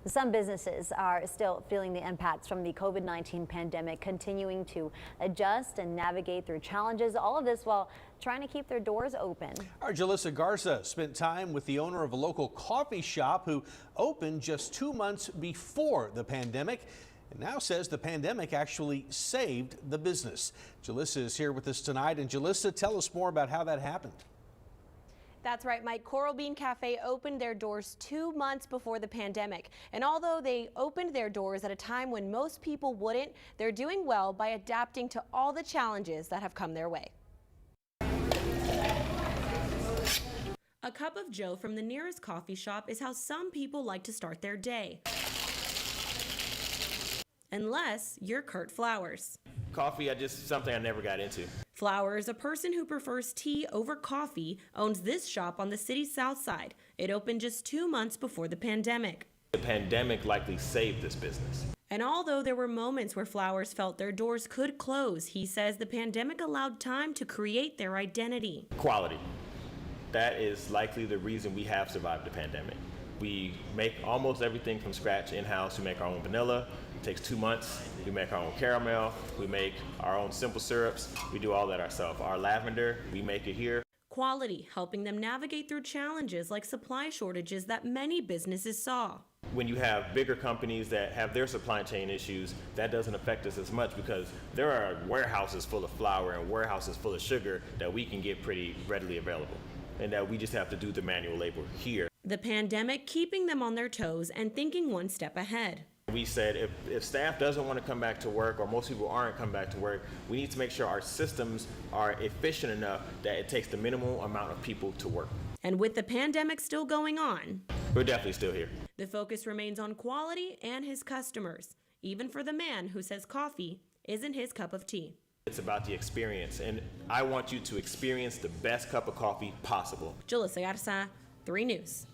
Some businesses are still feeling the impacts from the COVID-19 pandemic, continuing to adjust and navigate through challenges. All of this while trying to keep their doors open. Our Jalissa Garza spent time with the owner of a local coffee shop who opened just 2 months before the pandemic and now says the pandemic actually saved the business. Jalissa is here with us tonight. And Jalissa, tell us more about how that happened. That's right, Mike. Bean Café opened their doors 2 months before the pandemic. And although they opened their doors at a time when most people wouldn't, they're doing well by adapting to all the challenges that have come their way. A cup of joe from the nearest coffee shop is how some people like to start their day. Unless you're Kurt Flowers. Coffee, something I never got into. Flowers, a person who prefers tea over coffee, owns this shop on the city's south side. It opened just 2 months before the pandemic. The pandemic likely saved this business. And although there were moments where Flowers felt their doors could close, he says the pandemic allowed time to create their identity. Quality. That is likely the reason we have survived the pandemic. We make almost everything from scratch in-house. We make our own vanilla. It takes 2 months. We make our own caramel. We make our own simple syrups. We do all that ourselves. Our lavender, we make it here. Quality, helping them navigate through challenges like supply shortages that many businesses saw. When you have bigger companies that have their supply chain issues, that doesn't affect us as much because there are warehouses full of flour and warehouses full of sugar that we can get pretty readily available, and that we just have to do the manual labor here. The pandemic keeping them on their toes and thinking one step ahead. We said if staff doesn't want to come back to work, or most people aren't coming back to work, we need to make sure our systems are efficient enough that it takes the minimal amount of people to work. And with the pandemic still going on, we're definitely still here. The focus remains on quality and his customers, even for the man who says coffee isn't his cup of tea. It's about the experience, and I want you to experience the best cup of coffee possible. Jalissa Garza, 3 News.